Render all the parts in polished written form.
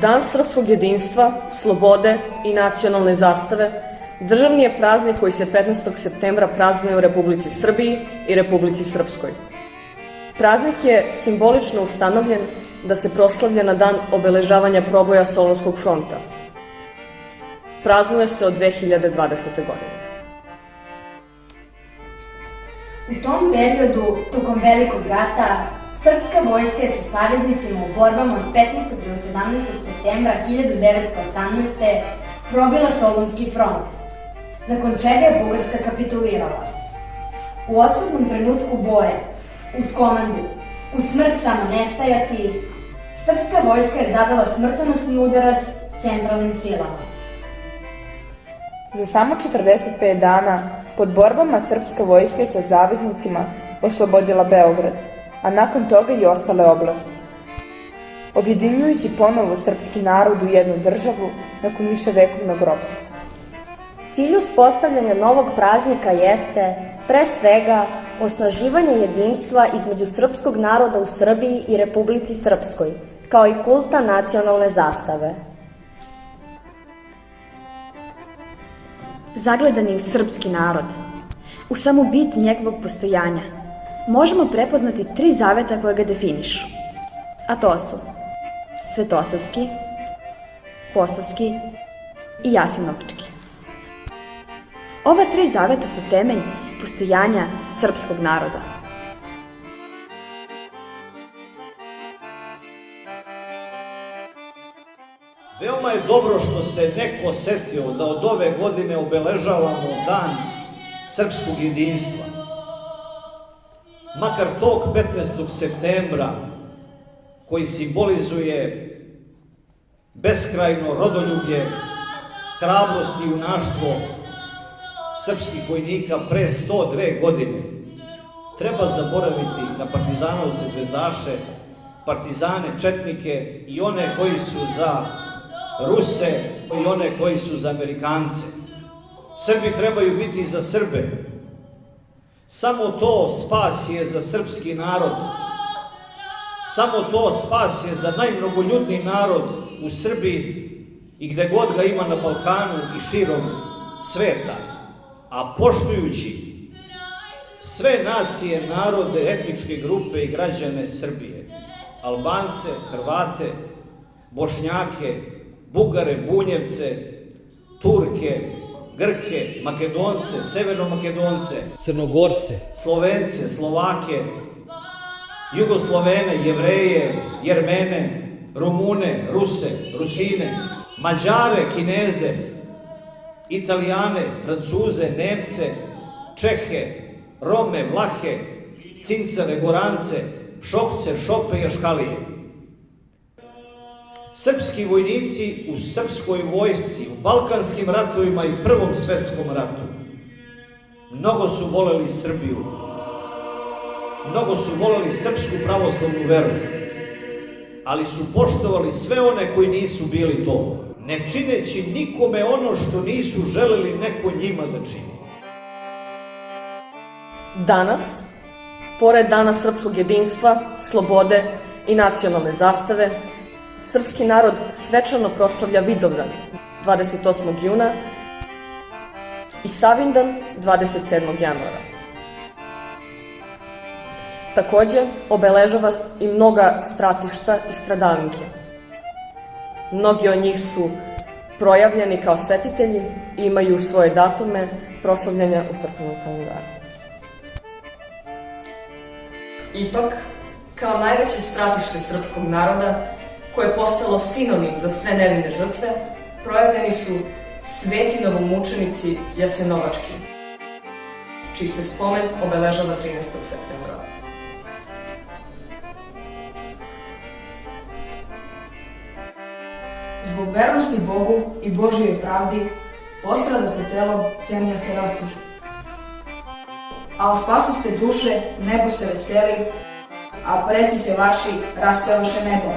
Dan srpskog jedinstva, slobode i nacionalne zastave državni je praznik koji se 15. septembra praznuje u Republici Srbiji i Republici Srpskoj. Praznik je simbolično ustanovljen da se proslavlja na dan obeležavanja proboja Solunskog fronta. Praznuje se od 2020. godine. U tom periodu, tokom Velikog rata, srpska vojska je sa saveznicima u borbama od 15. do 17. septembra 1918. probila Solunski front, nakon čega je Bugarska kapitulirala. U odsutnom trenutku boja, uz komandu "U smrt samo nestajati", srpska vojska je zadala smrtonosni udarac centralnim silama. Za samo 45 dana pod borbama srpska vojska je sa zaveznicima oslobodila Beograd, a nakon toga i ostale oblasti, objedinjujući ponovo srpski narod u jednu državu nakon viševekovnog ropstva. Cilj uspostavljanja novog praznika jeste, pre svega, osnaživanje jedinstva između srpskog naroda u Srbiji i Republici Srpskoj, kao i kulta nacionalne zastave. Zagledani u srpski narod, u samu bit njegovog postojanja, možemo prepoznati 3 zaveta koje ga definišu, a to su Svetosavski, Kosovski i Jasenovački. Ova 3 zaveta su temelj postojanja srpskog naroda. Veoma je dobro što se neko setio da od ove godine obeležavamo dan srpskog jedinstva. Makar tog 15. septembra koji simbolizuje beskrajno rodoljublje, hrabrost i junaštvo srpskih vojnika pre 102 godine, treba zaboraviti na partizanovce, zvezdaše, partizane, četnike i one koji su za Ruse i one koji su za Amerikance. Srbi trebaju biti za Srbe. Samo to spas je za srpski narod. Samo to spas je za najmnogoljudniji narod u Srbiji i gde god ga ima na Balkanu i širom sveta. A poštujući sve nacije, narode, etničke grupe i građane Srbije, Albance, Hrvate, Bošnjake, Bugare, Bunjevce, Turke, Grke, Makedonce, Severnomakedonce, Crnogorce, Slovence, Slovake, Jugoslovene, Jevreje, Jermene, Rumune, Ruse, Rusine, Mađare, Kineze, Italijane, Francuze, Nemce, Čehe, Rome, Vlahe, Cincare, Gorance, Šokce, Šope i Aškalije. Srpski vojnici u srpskoj vojsci, u balkanskim ratovima i Prvom svetskom ratu mnogo su voleli Srbiju, mnogo su voleli srpsku pravoslavnu veru, ali su poštovali sve one koji nisu bili to, ne čineći nikome ono što nisu želeli neko njima da čini. Danas, pored Dana srpskog jedinstva, slobode i nacionalne zastave, srpski narod svečano proslavlja Vidovdan 28. juna i Savindan 27. januara. Takođe, obeležava i mnoga stratišta i stradalnike. Mnogi od njih su projavljeni kao svetitelji i imaju svoje datume proslavljanja u crkvenom kalendaru. Ipak, kao najveće stratište srpskog naroda, koje je postalo sinonim za sve nevine žrtve, projavljeni su sveti novomučenici Jasenovački, čiji se spomen obeležava 13. septembra. Zbog vernosti Bogu i Božijoj pravdi, postradaste telom, zemlja se rastuži. Ali spasiste duše, nebo se veseli, a preci se vaši raspevaše nebo.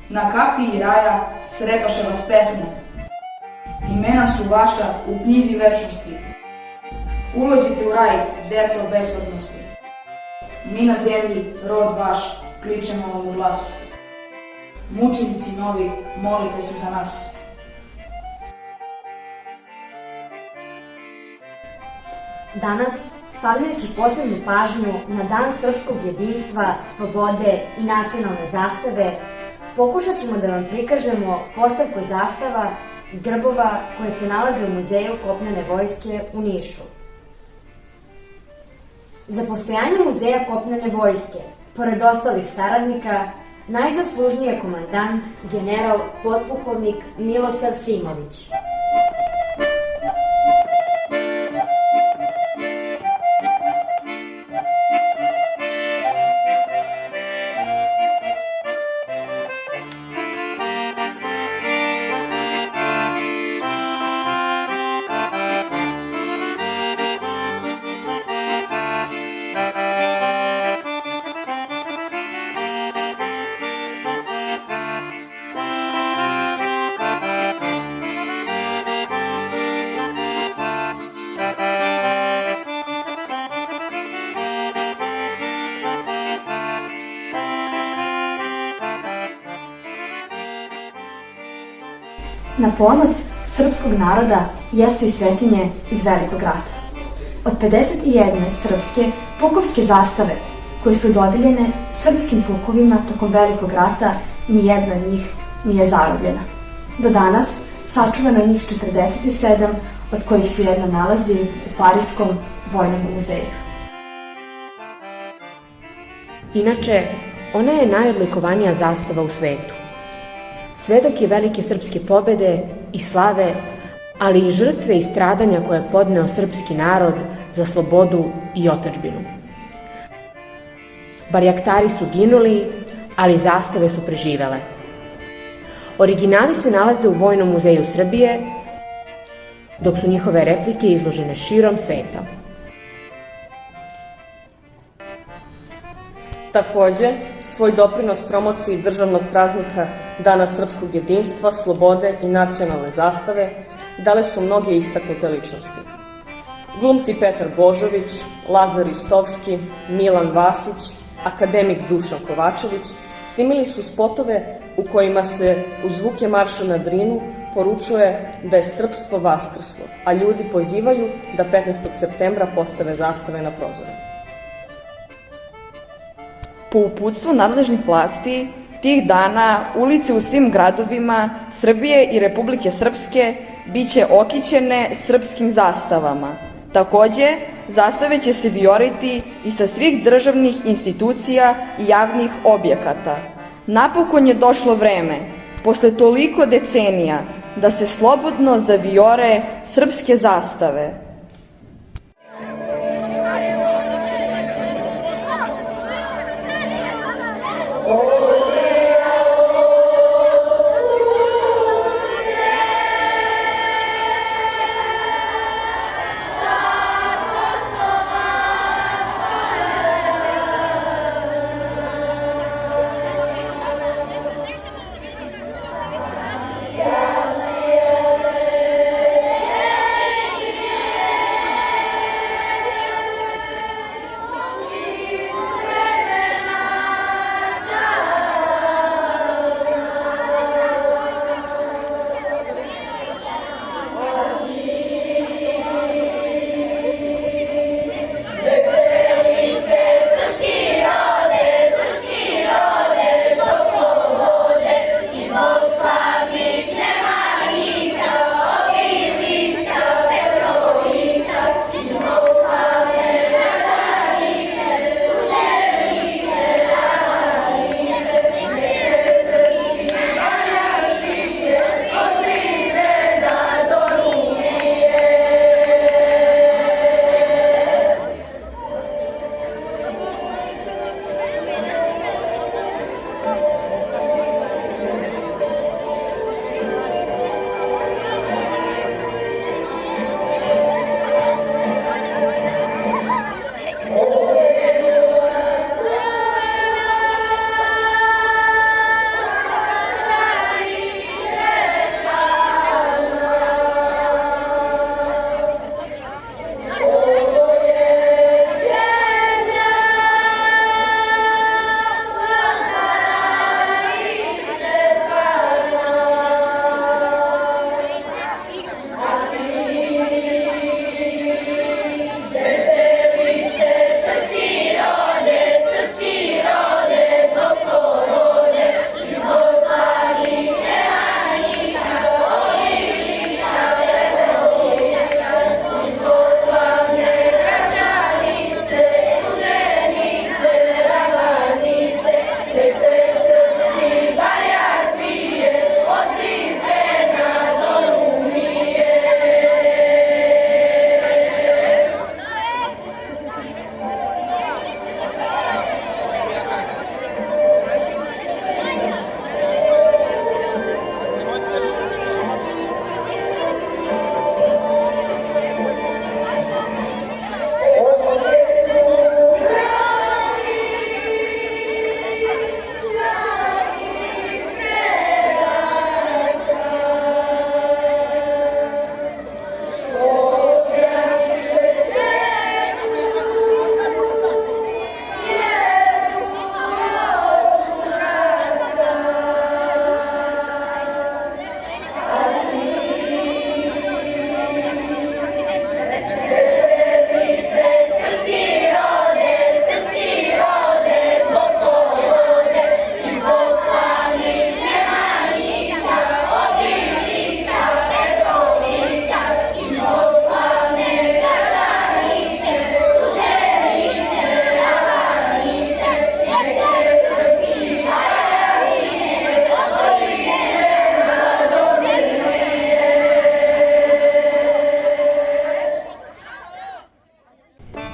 Na kapiji raja sretaše vas pesmom. Imena su vaša u knjizi večnosti. Ulazite u raj, deca u bezbednosti. Mi na zemlji, rod vaš, kličemo vam u glas. mučenici novi, molite se za nas. Danas, stavljajući posebnu pažnju na Dan srpskog jedinstva, slobode i nacionalne zastave, pokušat ćemo da vam prikažemo postavku zastava i grbova koje se nalaze u Muzeju kopnene vojske u Nišu. Za postojanje Muzeja kopnene vojske, pored ostalih saradnika, najzaslužniji je komandant, general potpukovnik Milosav Simović. Na ponos srpskog naroda jesu i svetinje iz Velikog rata. Od 51 srpske pukovske zastave koje su dodeljene srpskim pukovima tokom Velikog rata, nijedna od njih nije zarobljena. Do danas sačuvano je njih 47, od kojih se jedna nalazi u Pariskom vojnom muzeju. Inače, ona je najodlikovanija zastava u svetu. Svedok je velike srpske pobede i slave, ali i žrtve i stradanja koje je podneo srpski narod za slobodu i otadžbinu. Barjaktari su ginuli, ali zastave su preživele. Originali se nalaze u Vojnom muzeju Srbije, dok su njihove replike izložene širom sveta. Takođe, svoj doprinos promociji državnog praznika Dana srpskog jedinstva, slobode i nacionalne zastave dale su mnoge istaknute ličnosti. Glumci Petar Božović, Lazar Istovski, Milan Vasić, akademik Dušan Kovačević snimili su spotove u kojima se uz zvuke marša na Drinu poručuje da je srpstvo vaskrslo, a ljudi pozivaju da 15. septembra postave zastave na prozore. Po uputstvu nadležnih vlasti, tih dana ulice u svim gradovima Srbije i Republike Srpske biće okićene srpskim zastavama. Takođe, zastave će se vijoriti i sa svih državnih institucija i javnih objekata. Napokon je došlo vreme, posle toliko decenija, da se slobodno zavijore srpske zastave.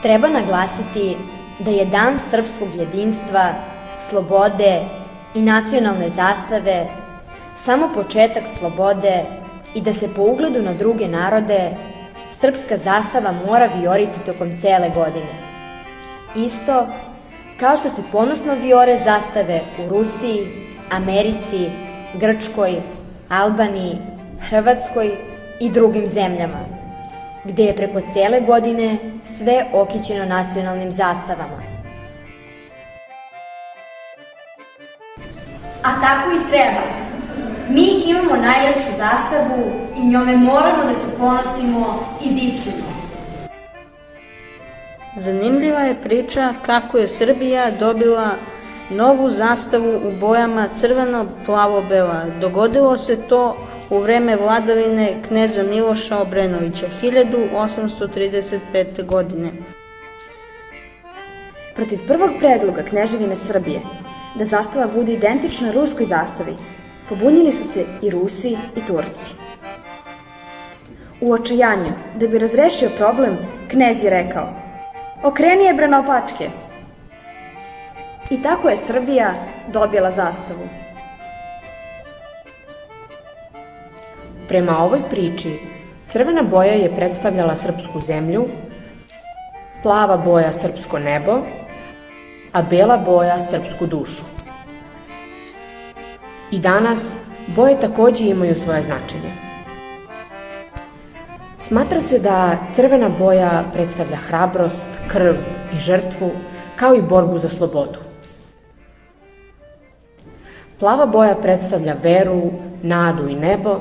treba naglasiti da je Dan srpskog jedinstva, slobode i nacionalne zastave samo početak slobode i da se po ugledu na druge narode srpska zastava mora vijoriti tokom cele godine. Isto kao što se ponosno vijore zastave u Rusiji, Americi, Grčkoj, Albaniji, Hrvatskoj i drugim zemljama, gde je preko cele godine sve okićeno nacionalnim zastavama. A tako i treba. Mi imamo najljepšu zastavu i njome moramo da se ponosimo i dičimo. Zanimljiva je priča kako je Srbija dobila novu zastavu u bojama crveno-plavo-bela. Dogodilo se to u vreme vladavine kneza Miloša Obrenovića 1835. godine. Protiv prvog predloga Kneževine Srbije da zastava bude identična ruskoj zastavi, pobunili su se i Rusi i Turci. U očajanju, da bi razrešio problem, knez je rekao: "Okreni je bre naopačke." I tako je Srbija dobila zastavu. Prema ovoj priči, crvena boja je predstavljala srpsku zemlju, plava boja srpsko nebo, a bela boja srpsku dušu. I danas boje takođe imaju svoje značenje. Smatra se da crvena boja predstavlja hrabrost, krv i žrtvu, kao i borbu za slobodu. Plava boja predstavlja veru, nadu i nebo,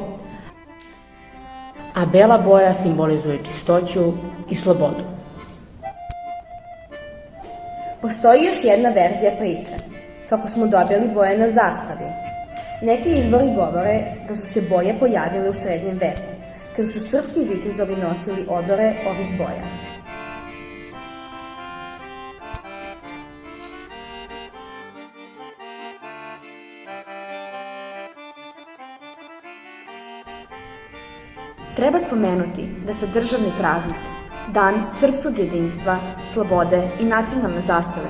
a bela boja simbolizuje čistoću i slobodu. Postoji još jedna verzija priče, kako smo dobili boje na zastavi. Neki izvori govore da su se boje pojavile u srednjem veku, kada su srpski vitezovi nosili odore ovih boja. Treba spomenuti da se državni praznik, Dan srpskog jedinstva, slobode i nacionalne zastave,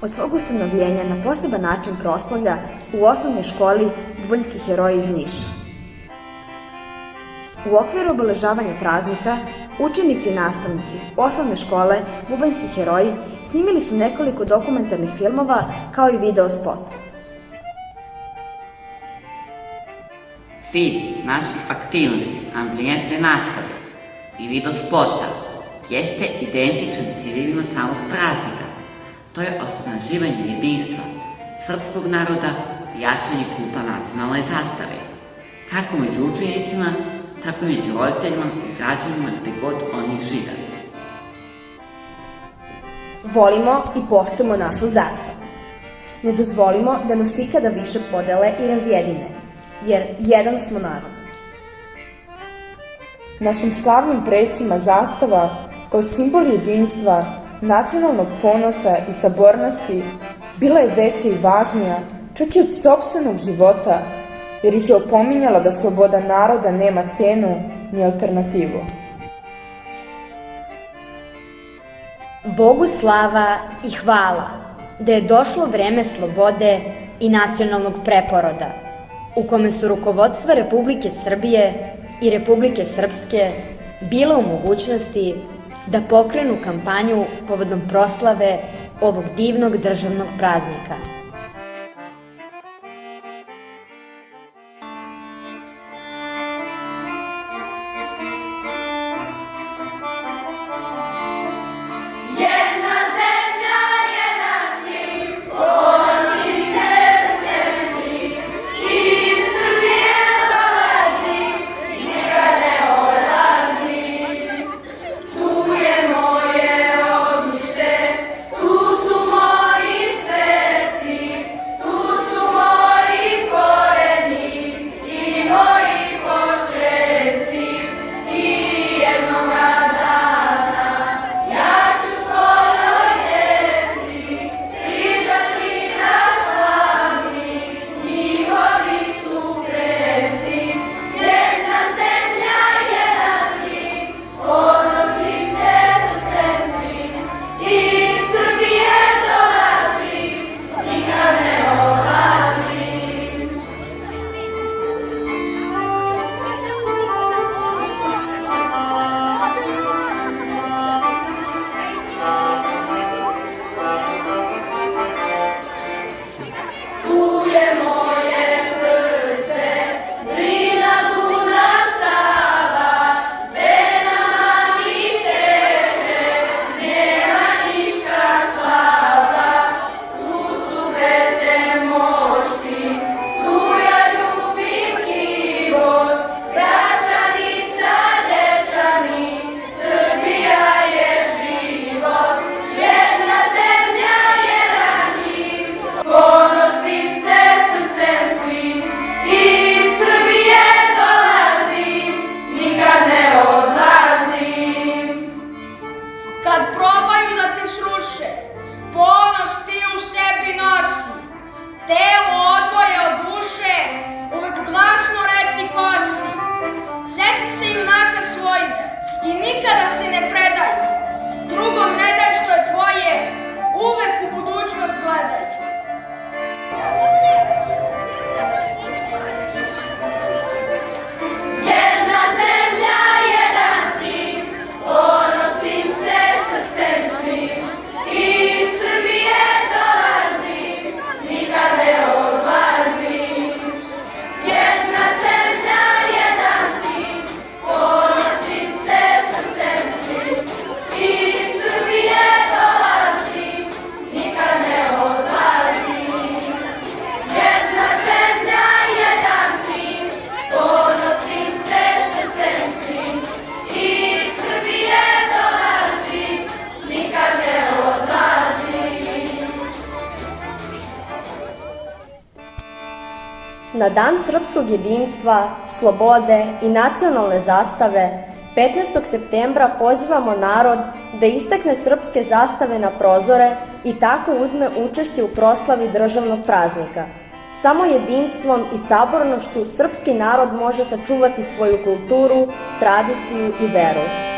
od svog ustanovljenja na poseban način proslavlja u osnovnoj školi Bubanjski heroji iz Niša. U okviru obeležavanja praznika, učenici i nastavnici osnovne škole Bubanjski heroji snimili su nekoliko dokumentarnih filmova kao i video spot. Cilj naših aktivnosti, ambijentne nastave i video spota jeste identičan ciljevima samog praznika. To je osnaživanje jedinstva srpskog naroda i jačanje kulta nacionalne zastave, kako među učenicima, tako i među roditeljima i građanima gde god oni žive. Volimo i poštujemo našu zastavu. Ne dozvolimo da nas ikada više podele i razjedine, jer jedan smo narod. Našim slavnim precima zastava, kao simbol jedinstva, nacionalnog ponosa i sabornosti, bila je veća i važnija čak i od sopstvenog života, jer ih je opominjala da sloboda naroda nema cenu ni alternativu. Bogu slava i hvala da je došlo vreme slobode i nacionalnog preporoda, u kome su rukovodstva Republike Srbije i Republike Srpske bila u mogućnosti da pokrenu kampanju povodom proslave ovog divnog državnog praznika. Tu su moji sveci, Na dan srpskog jedinstva, slobode i nacionalne zastave 15. septembra pozivamo narod da istakne srpske zastave na prozore i tako uzme učešće u proslavi državnog praznika. Samo jedinstvom i sabornošću srpski narod može sačuvati svoju kulturu, tradiciju i veru.